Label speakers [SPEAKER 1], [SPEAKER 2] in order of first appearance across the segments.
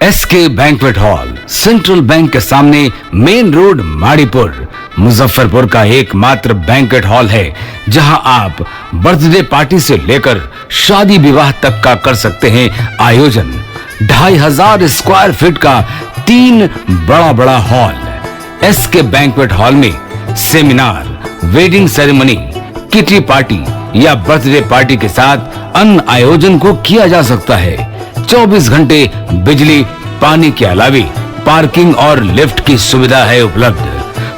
[SPEAKER 1] SK banquet hall, central bank के सामने, main road, Maripur, Muzaffarpur का एकमात्र बैंक्वेट हॉल है जहां आप बर्थडे पार्टी से लेकर शादी विवाह तक का कर सकते हैं आयोजन। 2500 स्क्वायर फीट का 3 बड़ा हॉल। एसके बैंक्वेट हॉल में seminar, wedding ceremony, kitty party या बर्थडे पार्टी के साथ अन्य आयोजन को किया जा सकता है। 24 घंटे बिजली पानी के अलावा पार्किंग और लिफ्ट की सुविधा है उपलब्ध।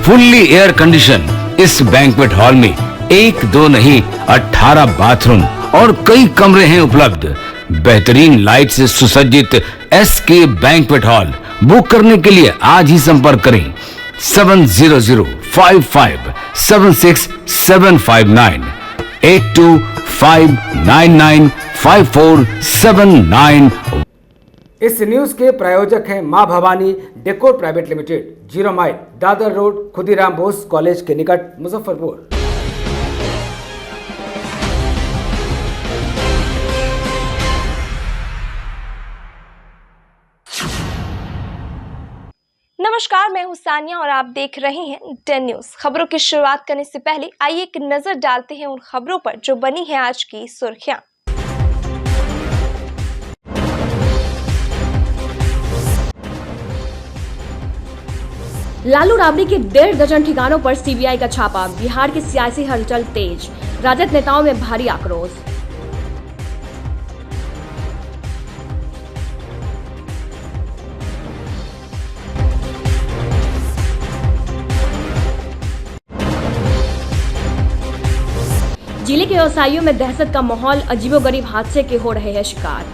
[SPEAKER 1] फुल्ली एयर कंडीशन इस बैंक्वेट हॉल में 1, 2 नहीं 18 बाथरूम और कई कमरे हैं उपलब्ध। बेहतरीन लाइट से सुसज्जित एसके बैंक्वेट हॉल बुक करने के लिए आज ही संपर्क करें 7005576759 82599547
[SPEAKER 2] इस न्यूज के प्रायोजक हैं मां Bhavani decor private limited, 0 mile, Dadar road, Khudiram Bose college के निकट, मुजफ्फरपुर।
[SPEAKER 3] नमस्कार, मैं हूं सानिया और आप देख रहे हैं 10 न्यूज। खबरों की शुरुआत करने से पहले आइए एक नजर डालते हैं उन खबरों पर जो बनी है आज की सुर्खियां।
[SPEAKER 4] लालू राबड़ी के 1.5 दर्जन ठिकानों पर सीबीआई का छापा। बिहार की सियासी हलचल तेज, राजद नेताओं में भारी आक्रोश। जिले के व्यवसायियों में दहशत का माहौल, अजीबोगरीब हादसे के हो रहे हैं शिकार।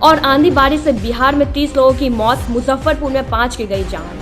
[SPEAKER 4] और आंधी बारिश से बिहार में 30 लोगों की मौत, मुजफ्फरपुर में 5 की गई जान।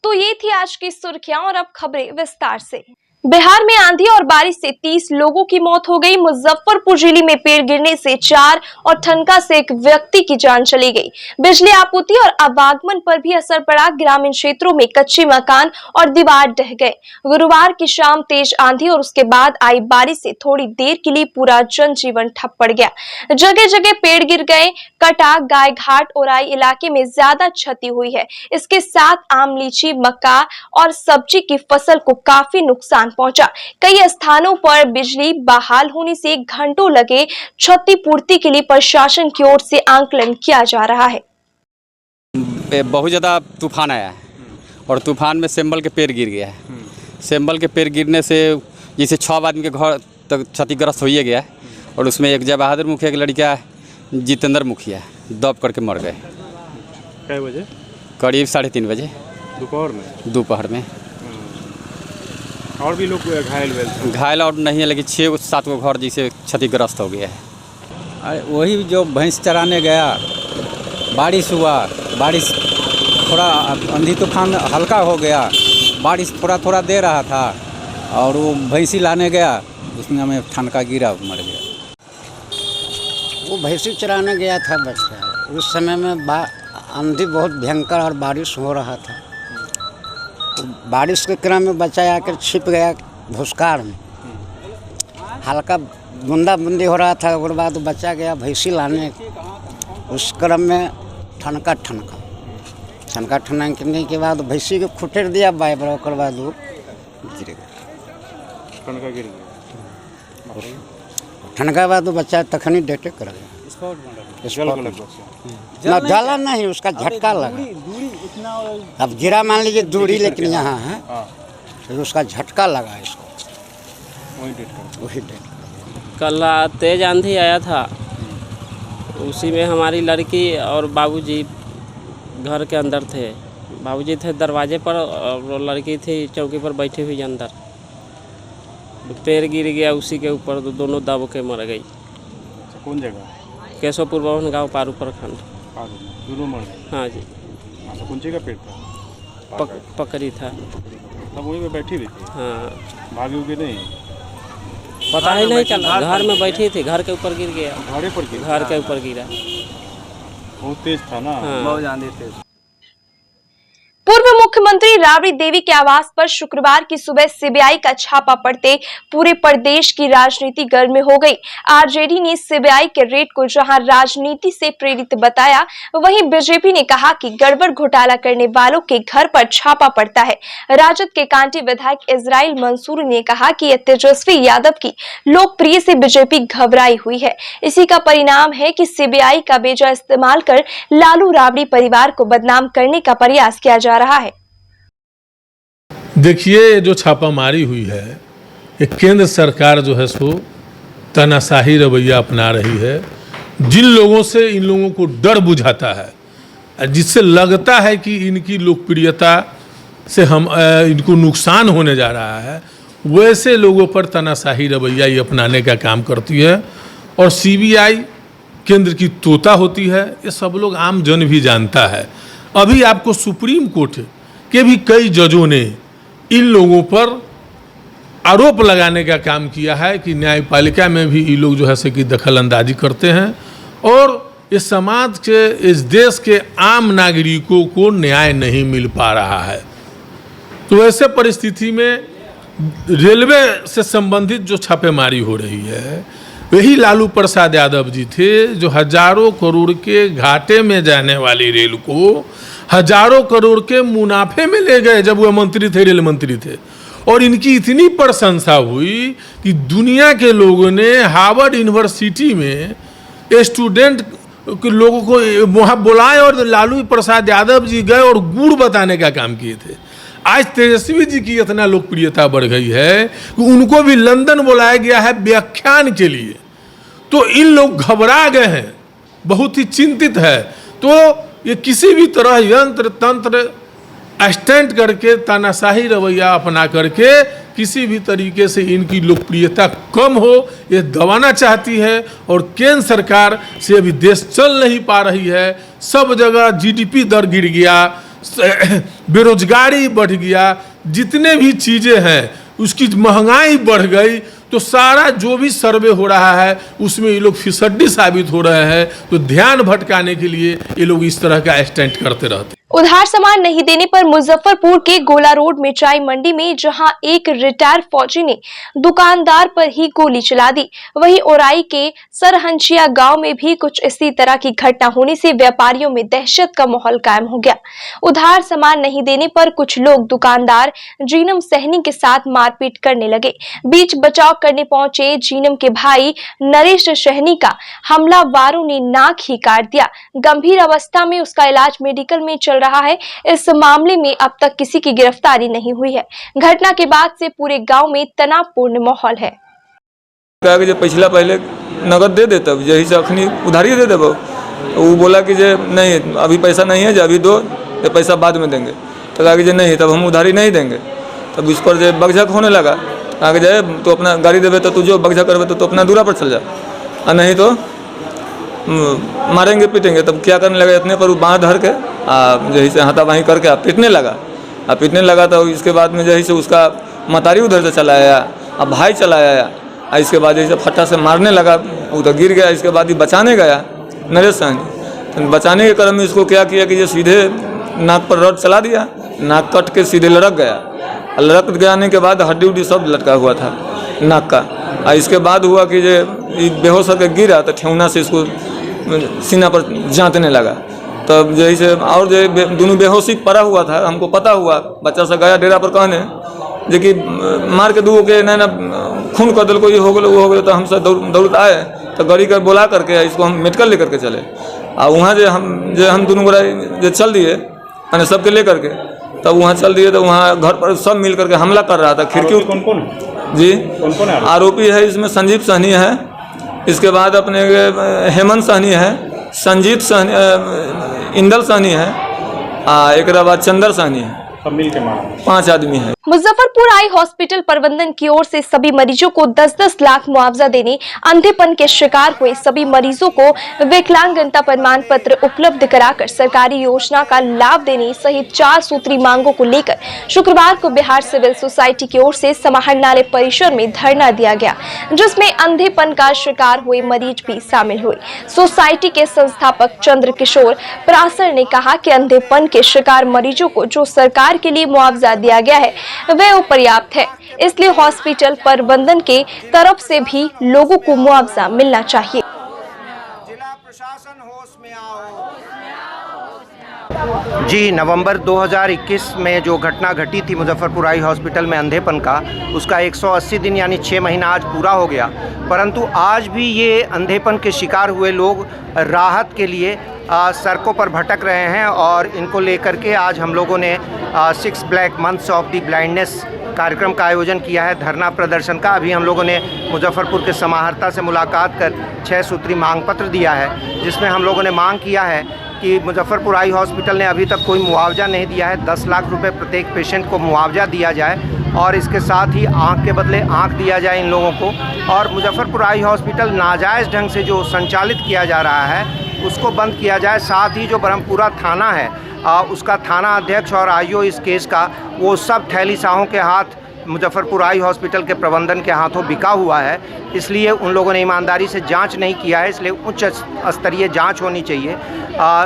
[SPEAKER 3] तो ये थी आज की सुर्खियां और अब खबरें विस्तार से। बिहार में आंधी और बारिश से 30 लोगों की मौत हो गई। मुजफ्फरपुर जिले में पेड़ गिरने से 4 और ठनका से एक व्यक्ति की जान चली गई। बिजली आपूर्ति और आवागमन पर भी असर पड़ा। ग्रामीण क्षेत्रों में कच्चे मकान और दीवार ढह गए। गुरुवार की शाम तेज आंधी और उसके बाद आई बारिश से थोड़ी देर के लिए पूरा जनजीवन ठप पड़ गया। जगह जगह पेड़ गिर गए। कटा, गाय घाट, ओराई इलाके में ज्यादा क्षति हुई है। इसके साथ आम, लीची, मक्का और सब्जी की फसल को काफी नुकसान पहुंचा। कई स्थानों पर बिजली बहाल होने से घंटों लगे। क्षतिपूर्ति के लिए प्रशासन की ओर से आंकलन किया जा रहा है।
[SPEAKER 5] बहुत ज़्यादा तूफान आया है और तूफान में सेम्बल के पेड़ गिर गया है। सेम्बल के पेड़ गिरने से जैसे 6 आदमी के घर तक क्षतिग्रस्त हो गया है और उसमें एक जय बहादुर मुखिया की लड़का जितेंद्र मुखिया दब करके मर गए।
[SPEAKER 6] कै बजे?
[SPEAKER 5] करीब 3:30 बजे दोपहर में।
[SPEAKER 6] और भी लोग
[SPEAKER 5] घायल और नहीं है, लेकिन 6-7 घर जैसे क्षतिग्रस्त हो गया है।
[SPEAKER 7] अरे वही जो भैंस चराने गया, बारिश हुआ, बारिश थोड़ा आंधी तूफान हल्का हो गया, बारिश थोड़ा दे रहा था और वो भैंसी लाने गया, उसमें हमें ठनका गिरा, मर गया।
[SPEAKER 8] वो भैंसी चराने गया था बच्चा, उस समय में आंधी बहुत भयंकर और बारिश हो रहा था। बारिश के क्रम में बच्चा आकर छिप गया भूसकाड़ में। हल्का बूंदाबूंदी हो रहा था। उसके बाद बच्चा गया भैंसी लाने, उस क्रम में ठनकने के बाद भैंसी को खुटेर दिया बाइबर, उसके बाद वो गिर गया। ठनका बाद वो बच्चा तखनी डेटे कर गया। ना डाला नहीं, उसका झटका लगा। अब गिरा मान लीजिए दूरी, लेकिन यहाँ है तो उसका झटका लगा इसको, वही डेट।
[SPEAKER 9] कल तेज आंधी आया था, उसी में हमारी लड़की और बाबूजी घर के अंदर थे। बाबूजी थे दरवाजे पर और लड़की थी चौकी पर बैठी हुई अंदर। पैर गिर गया उसी के ऊपर, तो दोनों दब के मर गई।
[SPEAKER 6] अच्छा, कौन जगह?
[SPEAKER 9] केशवपुर भवन गाँव पारू प्रखंड।
[SPEAKER 6] दोनों मर गए?
[SPEAKER 9] हाँ जी।
[SPEAKER 6] अच्छा, कौन सी का पेड़ था?
[SPEAKER 9] पकड़ी था।
[SPEAKER 6] तब वहीं पे बैठी रही थी?
[SPEAKER 9] हाँ,
[SPEAKER 6] भागी उगे नहीं?
[SPEAKER 9] पता ही नहीं चला, घर में बैठी थी, घर के ऊपर गिर गया।
[SPEAKER 6] घरे पर गिरा?
[SPEAKER 9] घर के ऊपर गिरा।
[SPEAKER 6] बहुत तेज था ना?
[SPEAKER 9] हाँ।
[SPEAKER 6] बहुत आंधी तेज।
[SPEAKER 3] पूर्व मुख्यमंत्री राबड़ी देवी के आवास पर शुक्रवार की सुबह सीबीआई का छापा पड़ते पूरे प्रदेश की राजनीति गर्म हो गई। आरजेडी ने सीबीआई के रेड को जहां राजनीति से प्रेरित बताया, वहीं बीजेपी ने कहा कि गड़बड़ घोटाला करने वालों के घर पर छापा पड़ता है। राजद के कांटी विधायक इजराइल मंसूर ने कहा कि यह तेजस्वी यादव की लोकप्रिय से बीजेपी घबराई हुई है। इसी का परिणाम है कि सीबीआई का बेजा इस्तेमाल कर लालू राबड़ी परिवार को बदनाम करने का प्रयास किया जा रहा है।
[SPEAKER 10] देखिए, जो छापामारी हुई है, ये केंद्र सरकार जो है सो तानाशाही रवैया अपना रही है। जिन लोगों से इन लोगों को डर बुझाता है, जिससे लगता है कि इनकी लोकप्रियता से इनको नुकसान होने जा रहा है, वैसे लोगों पर तानाशाही रवैया ये अपनाने का काम करती है। और सीबीआई केंद्र की तोता होती है, ये सब लोग आम जन भी जानता है। अभी आपको सुप्रीम कोर्ट के भी कई जजों ने इन लोगों पर आरोप लगाने का काम किया है कि न्यायपालिका में भी ये लोग जो है से कि दखल अंदाजी करते हैं और इस समाज के, इस देश के आम नागरिकों को न्याय नहीं मिल पा रहा है। तो ऐसे परिस्थिति में रेलवे से संबंधित जो छापेमारी हो रही है, वही लालू प्रसाद यादव जी थे जो हजारों करोड़ के घाटे में जाने वाली रेल को हजारों करोड़ के मुनाफे में ले गए जब वो मंत्री थे, रेल मंत्री थे। और इनकी इतनी प्रशंसा हुई कि दुनिया के लोगों ने हार्वर्ड यूनिवर्सिटी में स्टूडेंट के लोगों को वहाँ बुलाए और लालू प्रसाद यादव जी गए और गुड़ बताने का काम किए थे। आज तेजस्वी जी की इतना लोकप्रियता बढ़ गई है कि उनको भी लंदन बुलाया गया है व्याख्यान के लिए। तो इन लोग घबरा गए हैं, बहुत ही चिंतित है। तो ये किसी भी तरह यंत्र तंत्र स्टैंड करके तानाशाही रवैया अपना करके किसी भी तरीके से इनकी लोकप्रियता कम हो, ये दबाना चाहती है। और केंद्र सरकार से अभी देश चल नहीं पा रही है। सब जगह जीडीपी दर गिर गया, बेरोजगारी बढ़ गया, जितने भी चीज़ें हैं उसकी महंगाई बढ़ गई। तो सारा जो भी सर्वे हो रहा है उसमें ये लोग फिसड्डी साबित हो रहे हैं। तो ध्यान भटकाने के लिए ये लोग इस तरह का स्टंट करते रहते हैं।
[SPEAKER 3] उधार सामान नहीं देने पर मुजफ्फरपुर के गोला रोड मिठाई मंडी में जहां एक रिटायर्ड फौजी ने दुकानदार पर ही गोली चला दी, वहीं ओराई के सरहंचिया गांव में भी कुछ इसी तरह की घटना होने से व्यापारियों में दहशत का माहौल कायम हो गया। उधार सामान नहीं देने पर कुछ लोग दुकानदार जीनम सहनी के साथ मारपीट करने लगे। बीच बचाव करने पहुंचे जीनम के भाई नरेश सहनी का हमलावरों ने नाक ही काट दिया। गंभीर अवस्था में उसका इलाज मेडिकल में चल रहा है। इस मामले में अब तक किसी की गिरफ्तारी नहीं हुई है। घटना के बाद से पूरे गांव में तनावपूर्ण माहौल है।
[SPEAKER 11] कहा कि जो पिछला पहले नगद दे देता, यही से अखनी उधारी दे देबो। वो बोला कि जे नहीं अभी पैसा नहीं है, जो अभी दो, तो पैसा बाद में देंगे। तो कहा कि जे नहीं, तब हम उधारी नहीं देंगे। तब उस पर जो बगझक होने लगा, कहा कि जे तो अपना गाड़ी देवे तो तू जो बगझक करवे तो अपना दूरा पर चल जा, और नहीं तो मारेंगे पीटेंगे। तब क्या करने लगा, इतने पर वो बाँह धर के जही से हाथापाई करके पीटने लगा। तो इसके बाद में जही से उसका मतारी उधर से चला आया, अब भाई चला आया। इसके बाद जैसे फट्टा से मारने लगा, वो तो गिर गया। इसके बाद ही बचाने गया नरेश सहनी। तो बचाने के क्रम में इसको क्या किया कि ये सीधे नाक पर रड चला दिया, नाक कट के सीधे लड़क गया। लड़क जाने के बाद हड्डी उड्डी सब लटका हुआ था नाक का। इसके बाद हुआ कि ये बेहोश होकर गिरा तो ठेहुना से इसको सीना पर जांतने लगा। तब जैसे और जो दोनों बेहोशी पड़ा हुआ था, हमको पता हुआ, बच्चा सा गया डेरा पर कहने जे कि मार के दूगो के ना खून कर दिल को, ये हो गलो वो हो गलो। तो हम सब दौड़त आए तो गाड़ी कर बोला करके इसको हम मेडिकल लेकर के चले। और वहाँ जो हम दोनों गोरा जो चल दिए मैंने सबके लेकर के, तब वहाँ चल दिए। तो वहाँ घर पर सब मिल करके हमला कर रहा था। खिड़की
[SPEAKER 6] कौन
[SPEAKER 11] जी
[SPEAKER 6] कौन
[SPEAKER 11] आरोपी है इसमें संजीव सहनी है, इसके बाद अपने हेमंत सहनी है, संजीत सहनी, इंदल सहनी है, एक बाद चंदर सहनी है।
[SPEAKER 6] सब मिल के मारा।
[SPEAKER 11] 5 आदमी है।
[SPEAKER 3] मुजफ्फरपुर आई हॉस्पिटल प्रबंधन की ओर से सभी मरीजों को 10-10 लाख मुआवजा देने, अंधेपन के शिकार हुए सभी मरीजों को विकलांगता प्रमाण पत्र उपलब्ध कराकर सरकारी योजना का लाभ देने सहित 4 सूत्री मांगों को लेकर शुक्रवार को बिहार सिविल सोसाइटी की ओर से समाहरणालय परिसर में धरना दिया गया, जिसमें अंधेपन का शिकार हुए मरीज भी शामिल हुए। सोसाइटी के संस्थापक चंद्र किशोर प्रासर ने कहा कि अंधेपन के शिकार मरीजों को जो सरकार के लिए मुआवजा दिया गया है वह पर्याप्त है, इसलिए हॉस्पिटल प्रबंधन के तरफ से भी लोगों को मुआवजा मिलना चाहिए।
[SPEAKER 12] जिला प्रशासन होश में आओ। जी, नवंबर 2021 में जो घटना घटी थी मुजफ्फरपुर आई हॉस्पिटल में अंधेपन का, उसका 180 दिन यानी 6 महीना आज पूरा हो गया, परंतु आज भी ये अंधेपन के शिकार हुए लोग राहत के लिए सड़कों पर भटक रहे हैं। और इनको लेकर के आज हम लोगों ने 6 black months of the blindness कार्यक्रम का आयोजन किया है, धरना प्रदर्शन का। अभी हम लोगों ने मुजफ्फरपुर के समाहर्ता से मुलाकात कर 6 सूत्री मांग पत्र दिया है, जिसमें हम लोगों ने मांग किया है कि मुजफ्फरपुर आई हॉस्पिटल ने अभी तक कोई मुआवजा नहीं दिया है। 10 लाख रुपए प्रत्येक पेशेंट को मुआवजा दिया जाए और इसके साथ ही आँख के बदले आँख दिया जाए इन लोगों को। और मुजफ्फरपुर आई हॉस्पिटल नाजायज़ ढंग से जो संचालित किया जा रहा है उसको बंद किया जाए। साथ ही जो ब्रह्मपुरा थाना है उसका थाना अध्यक्ष और आईओ इस केस का, वो सब थैली शाहों के हाथ मुजफ्फरपुर आई हॉस्पिटल के प्रबंधन के हाथों बिका हुआ है, इसलिए उन लोगों ने ईमानदारी से जांच नहीं किया है, इसलिए उच्च स्तरीय जांच होनी चाहिए।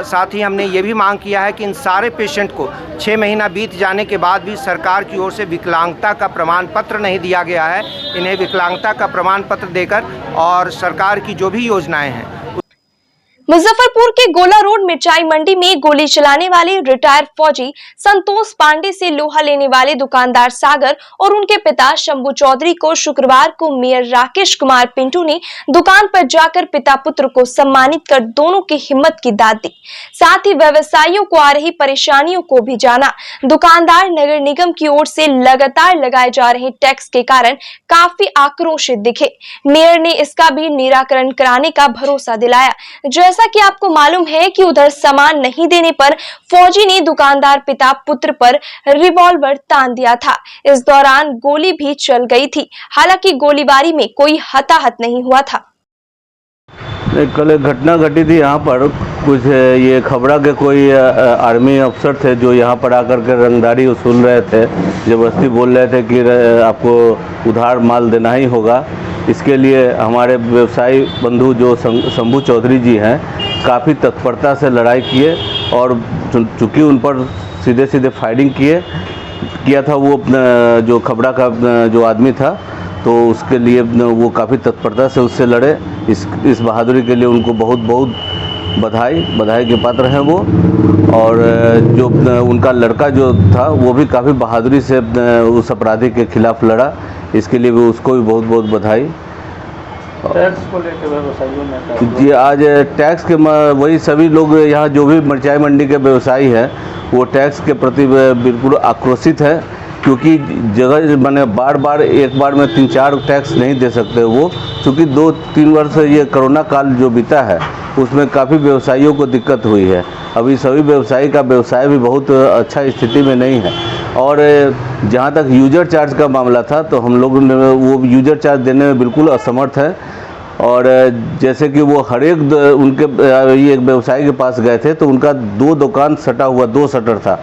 [SPEAKER 12] साथ ही हमने ये भी मांग किया है कि इन सारे पेशेंट को 6 महीना बीत जाने के बाद भी सरकार की ओर से विकलांगता का प्रमाण पत्र नहीं दिया गया है। इन्हें विकलांगता का प्रमाण पत्र देकर और सरकार की जो भी योजनाएँ हैं।
[SPEAKER 3] मुजफ्फरपुर के गोला रोड मिर्चाई मंडी में गोली चलाने वाले रिटायर्ड फौजी संतोष पांडे से लोहा लेने वाले दुकानदार सागर और उनके पिता शंभू चौधरी को शुक्रवार को मेयर राकेश कुमार पिंटू ने दुकान पर जाकर पिता पुत्र को सम्मानित कर दोनों की हिम्मत की दाद दी। साथ ही व्यवसायियों को आ रही परेशानियों को भी जाना। दुकानदार नगर निगम की ओर से लगातार लगाए जा रहे टैक्स के कारण काफी आक्रोशित दिखे। मेयर ने इसका भी निराकरण कराने का भरोसा दिलाया। जैसा कि आपको मालूम है कि उधर सामान नहीं देने पर फौजी ने दुकानदार पिता पुत्र पर रिवॉल्वर तान दिया था। इस दौरान गोली भी चल गई थी, हालांकि गोलीबारी में कोई हताहत नहीं हुआ था।
[SPEAKER 13] कल एक घटना घटी थी यहाँ पर, कुछ ये खबरा के कोई आर्मी अफसर थे जो यहाँ पर आकर के रंगदारी वसूल रहे थे, जबरदस्ती बोल रहे थे कि आपको उधार माल देना ही होगा। इसके लिए हमारे व्यवसायी बंधु जो शंभू चौधरी जी हैं काफ़ी तत्परता से लड़ाई किए और चूँकि उन पर सीधे सीधे फायरिंग किया था वो जो खबरा का जो आदमी था, तो उसके लिए वो काफ़ी तत्परता से उससे लड़े। इस बहादुरी के लिए उनको बहुत बहुत बधाई के पात्र हैं वो। और जो उनका लड़का जो था वो भी काफ़ी बहादुरी से उस अपराधी के खिलाफ लड़ा, इसके लिए भी उसको भी बहुत बहुत बधाई।
[SPEAKER 6] टैक्स को लेकर व्यवसायियों में
[SPEAKER 13] जी, आज टैक्स के वही सभी लोग यहाँ जो भी मिर्चाई मंडी के व्यवसायी हैं वो टैक्स के प्रति बिल्कुल आक्रोशित है, क्योंकि जगह मैंने बार एक बार में 3-4 टैक्स नहीं दे सकते वो, क्योंकि 2-3 वर्ष ये कोरोना काल जो बीता है उसमें काफ़ी व्यवसायियों को दिक्कत हुई है। अभी सभी व्यवसायी का व्यवसाय भी बहुत अच्छा स्थिति में नहीं है। और जहाँ तक यूजर चार्ज का मामला था तो हम लोग वो यूजर चार्ज देने में बिल्कुल असमर्थ है। और जैसे कि वो हर एक उनके एक व्यवसायी के पास गए थे तो उनका 2 दुकान सटा हुआ, 2 शटर था।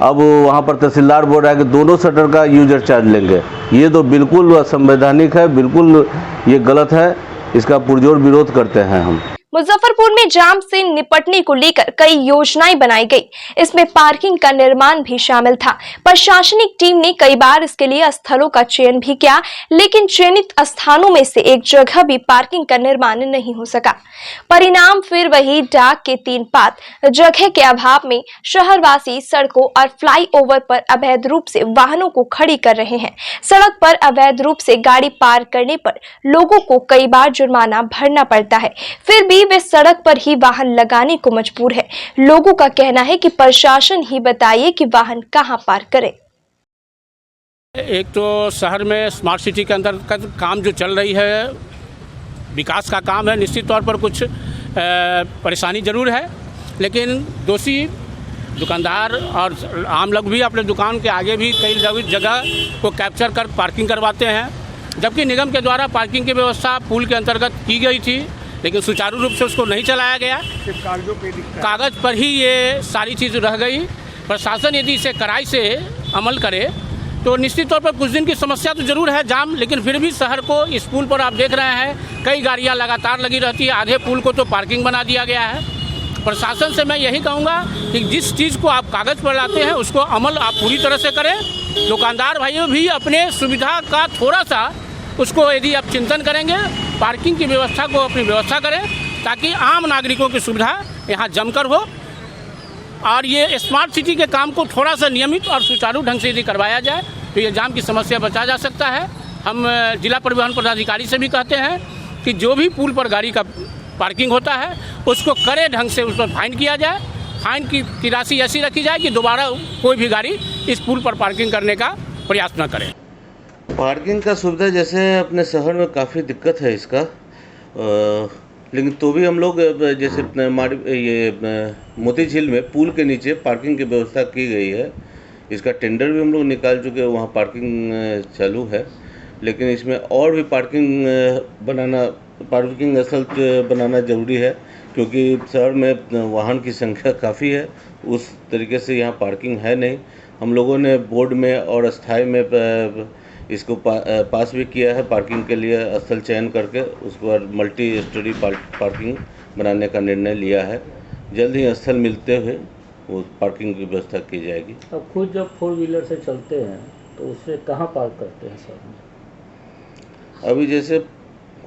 [SPEAKER 13] अब वहाँ पर तहसीलदार बोल रहा है कि दोनों शटर का यूजर चार्ज लेंगे। ये तो बिल्कुल असंवैधानिक है, बिल्कुल ये गलत है, इसका पुरजोर विरोध करते हैं हम।
[SPEAKER 3] मुजफ्फरपुर में जाम से निपटने को लेकर कई योजनाएं बनाई गई, इसमें पार्किंग का निर्माण भी शामिल था। प्रशासनिक टीम ने कई बार इसके लिए स्थलों का चयन भी किया, लेकिन चयनित स्थानों में से एक जगह भी पार्किंग का निर्माण नहीं हो सका। परिणाम फिर वही डाक के 3 पात। जगह के अभाव में शहरवासी सड़कों और फ्लाईओवर पर अवैध रूप से वाहनों को खड़ी कर रहे हैं। सड़क पर अवैध रूप से गाड़ी पार करने पर लोगों को कई बार जुर्माना भरना पड़ता है, फिर भी वे सड़क पर ही वाहन लगाने को मजबूर है। लोगों का कहना है कि प्रशासन ही बताइए कि वाहन कहां पार करे।
[SPEAKER 14] एक तो शहर में स्मार्ट सिटी के अंदर का काम जो चल रही है, विकास का काम है, निश्चित तौर पर कुछ परेशानी जरूर है, लेकिन दोषी दुकानदार और आम लोग भी अपने दुकान के आगे भी कई जगह को कैप्चर कर पार्किंग करवाते हैं, जबकि निगम के द्वारा पार्किंग की व्यवस्था पुल के अंतर्गत की गई थी, लेकिन सुचारू रूप से उसको नहीं चलाया गया। कागज़ पर ही ये सारी चीज़ रह गई। प्रशासन यदि इसे कड़ाई से अमल करे तो निश्चित तौर पर कुछ दिन की समस्या तो ज़रूर है जाम, लेकिन फिर भी शहर को इस पुल पर आप देख रहे हैं कई गाड़ियां लगातार लगी रहती है। आधे पुल को तो पार्किंग बना दिया गया है। प्रशासन से मैं यही कहूँगा कि जिस चीज़ को आप कागज़ पर लाते हैं उसको अमल आप पूरी तरह से करें। दुकानदार भाइयों भी अपने सुविधा का थोड़ा सा उसको यदि आप चिंतन करेंगे, पार्किंग की व्यवस्था को अपनी व्यवस्था करें ताकि आम नागरिकों की सुविधा यहाँ जमकर हो और ये स्मार्ट सिटी के काम को थोड़ा सा नियमित और सुचारू ढंग से यदि करवाया जाए तो ये जाम की समस्या बचा जा सकता है। हम जिला परिवहन पदाधिकारी से भी कहते हैं कि जो भी पुल पर गाड़ी का पार्किंग होता है उसको कड़े ढंग से उस पर फाइन किया जाए। फाइन की राशि ऐसी रखी जाए कि दोबारा कोई भी गाड़ी इस पुल पर पार्किंग करने का प्रयास न करे।
[SPEAKER 13] पार्किंग का सुविधा जैसे अपने शहर में काफ़ी दिक्कत है इसका, लेकिन तो भी हम लोग जैसे ये मोती झील में पुल के नीचे पार्किंग की व्यवस्था की गई है। इसका टेंडर भी हम लोग निकाल चुके हैं, वहाँ पार्किंग चालू है, लेकिन इसमें और भी पार्किंग स्थल बनाना ज़रूरी है क्योंकि शहर में वाहन की संख्या काफ़ी है। उस तरीके से यहाँ पार्किंग है नहीं। हम लोगों ने बोर्ड में और अस्थाई में इसको पास भी किया है पार्किंग के लिए स्थल चयन करके, उसके बाद मल्टी स्टोरी पार्किंग बनाने का निर्णय लिया है। जल्द ही स्थल मिलते हुए वो पार्किंग की व्यवस्था की जाएगी।
[SPEAKER 6] अब खुद जब 4 व्हीलर से चलते हैं तो उससे कहाँ पार्क करते हैं सर?
[SPEAKER 13] अभी जैसे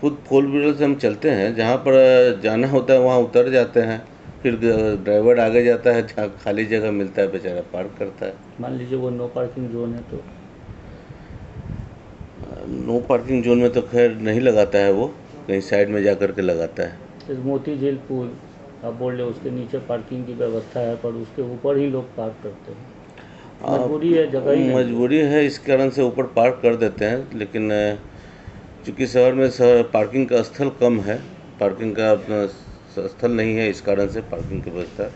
[SPEAKER 13] खुद 4 व्हीलर से हम चलते हैं, जहाँ पर जाना होता है वहाँ उतर जाते हैं, फिर ड्राइवर आगे जाता है, जहाँ खाली जगह मिलता है बेचारा पार्क करता है।
[SPEAKER 6] मान लीजिए वो नो पार्किंग जोन है तो
[SPEAKER 13] नो पार्किंग जोन में तो खैर नहीं लगाता है, वो कहीं साइड में जा कर के लगाता है।
[SPEAKER 6] इस मोती झील पुल आप बोल रहे उसके नीचे पार्किंग की व्यवस्था है पर उसके ऊपर ही लोग पार्क करते हैं। मजबूरी है, जगह ही
[SPEAKER 13] मजबूरी है, इस कारण से ऊपर पार्क कर देते हैं। लेकिन चूँकि शहर में पार्किंग का स्थल कम है, पार्किंग का अपना स्थल नहीं है, इस कारण से पार्किंग की व्यवस्था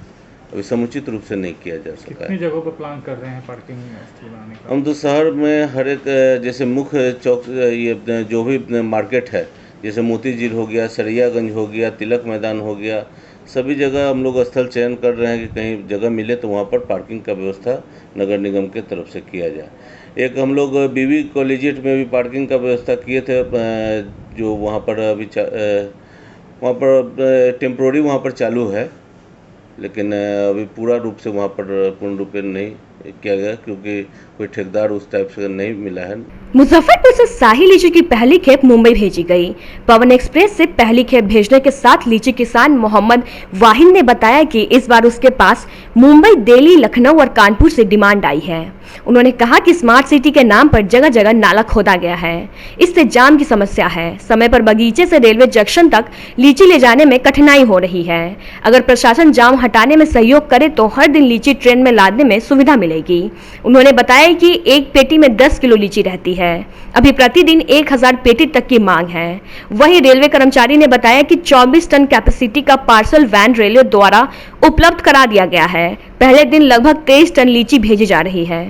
[SPEAKER 13] अभी समुचित रूप से नहीं किया जा सका है।
[SPEAKER 15] कितनी जगहों पर प्लान कर रहे हैं पार्किंग स्थल बनाने का?
[SPEAKER 13] हम तो शहर में हर एक जैसे मुख्य चौक, ये जो भी मार्केट है, जैसे मोती झील हो गया, सरियागंज हो गया, तिलक मैदान हो गया, सभी जगह हम लोग स्थल चयन कर रहे हैं कि कहीं जगह मिले तो वहाँ पर पार्किंग का व्यवस्था नगर निगम के तरफ से किया जाए। एक हम लोग बीवी कॉलेजिएट में भी पार्किंग का व्यवस्था किए थे, जो वहाँ पर अभी वहाँ पर टेम्प्रोरी वहाँ पर चालू है, लेकिन अभी पूरा रूप से वहाँ पर पूर्ण रूप से नहीं किया गया क्योंकि कोई ठेकेदार उस टाइप से नहीं मिला है।
[SPEAKER 4] मुजफ्फरपुर से शाही लीची की पहली खेप मुंबई भेजी गई। पवन एक्सप्रेस से पहली खेप भेजने के साथ लीची किसान मोहम्मद वाहिद ने बताया कि इस बार उसके पास मुंबई, दिल्ली, लखनऊ और कानपुर से डिमांड आई है। उन्होंने कहा कि स्मार्ट सिटी के नाम पर जगह जगह नाला खोदा गया है, इससे जाम की समस्या है। समय पर बगीचे से रेलवे जंक्शन तक लीची ले जाने में कठिनाई हो रही है। अगर प्रशासन जाम हटाने में सहयोग करे तो हर दिन लीची ट्रेन में लादने में सुविधा मिलेगी। उन्होंने बताया कि एक पेटी में 10 किलो लीची रहती है। अभी प्रतिदिन 1000 पेटी तक की मांग है। वहीं रेलवे कर्मचारी ने बताया कि 24 टन कैपेसिटी का पार्सल वैन रेलवे द्वारा उपलब्ध करा दिया गया है। पहले दिन लगभग 23 टन लीची भेजी जा रही है।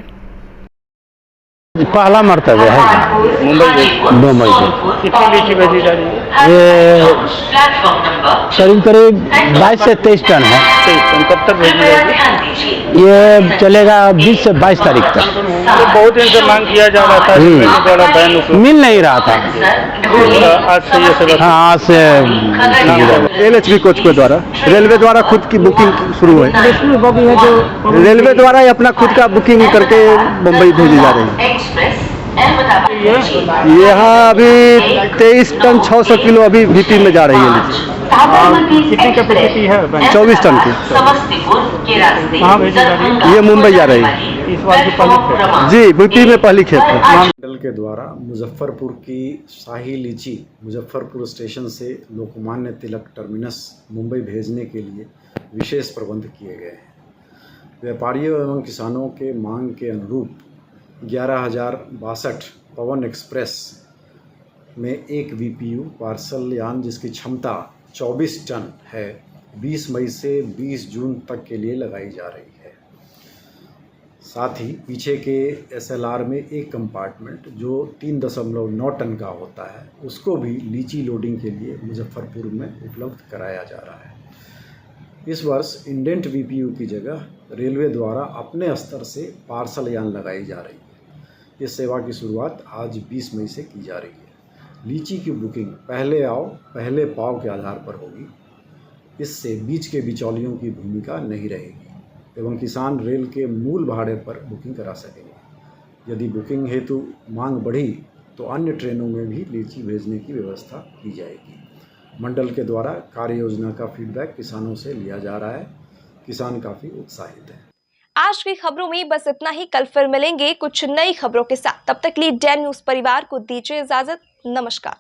[SPEAKER 16] पहला मरतबा है मुंबई से।
[SPEAKER 6] कितनी लीची भेजी जा रही है?
[SPEAKER 16] ये करीब 22 से 23 टन है।
[SPEAKER 6] 23 टन कब तक भेजी जाएगी?
[SPEAKER 16] ये चलेगा 20 से 22 तारीख तक।
[SPEAKER 6] तो बहुत दिन से मांग किया जा रहा था,
[SPEAKER 16] मिल नहीं रहा था।
[SPEAKER 6] आज से ये सब?
[SPEAKER 16] हाँ, आज से
[SPEAKER 17] LHB कोच के द्वारा रेलवे द्वारा खुद की बुकिंग शुरू है। रेलवे द्वारा अपना खुद का बुकिंग करके मुंबई भेजी जा रही है। यहाँ अभी 23 टन 600 किलो अभी VP में जा रही है लीची।
[SPEAKER 6] कितनी कैपेसिटी है?
[SPEAKER 17] 24 टन की।
[SPEAKER 6] कहाँ भेजी जा रही है?
[SPEAKER 17] ये मुंबई जा रही है।
[SPEAKER 6] इस बार की पहली खेप?
[SPEAKER 17] जी, VP में पहली खेप है।
[SPEAKER 18] मंडल के द्वारा मुजफ्फरपुर की शाही लीची मुजफ्फरपुर स्टेशन से लोकमान्य तिलक टर्मिनस मुंबई भेजने के लिए विशेष प्रबंध किए गए हैं। व्यापारियों एवं किसानों के मांग के अनुरूप 11,062 पवन एक्सप्रेस में एक VPU पार्सल यान जिसकी क्षमता 24 टन है 20 मई से 20 जून तक के लिए लगाई जा रही है। साथ ही पीछे के SLR में एक कंपार्टमेंट जो 3.9 टन का होता है उसको भी लीची लोडिंग के लिए मुजफ्फरपुर में उपलब्ध कराया जा रहा है। इस वर्ष इंडेंट VPU की जगह रेलवे द्वारा अपने स्तर से पार्सल यान लगाई जा रही है। इस सेवा की शुरुआत आज 20 मई से की जा रही है। लीची की बुकिंग पहले आओ पहले पाओ के आधार पर होगी। इससे बीच के बिचौलियों की भूमिका नहीं रहेगी एवं किसान रेल के मूल भाड़े पर बुकिंग करा सकेंगे। यदि बुकिंग हेतु मांग बढ़ी तो अन्य ट्रेनों में भी लीची भेजने की व्यवस्था की जाएगी। मंडल के द्वारा कार्य योजना का फीडबैक किसानों से लिया जा रहा है। किसान काफ़ी उत्साहित है।
[SPEAKER 3] आज की खबरों में बस इतना ही। कल फिर मिलेंगे कुछ नई खबरों के साथ। तब तक के लिए डैन न्यूज़ परिवार को दीजिए इजाजत। नमस्कार।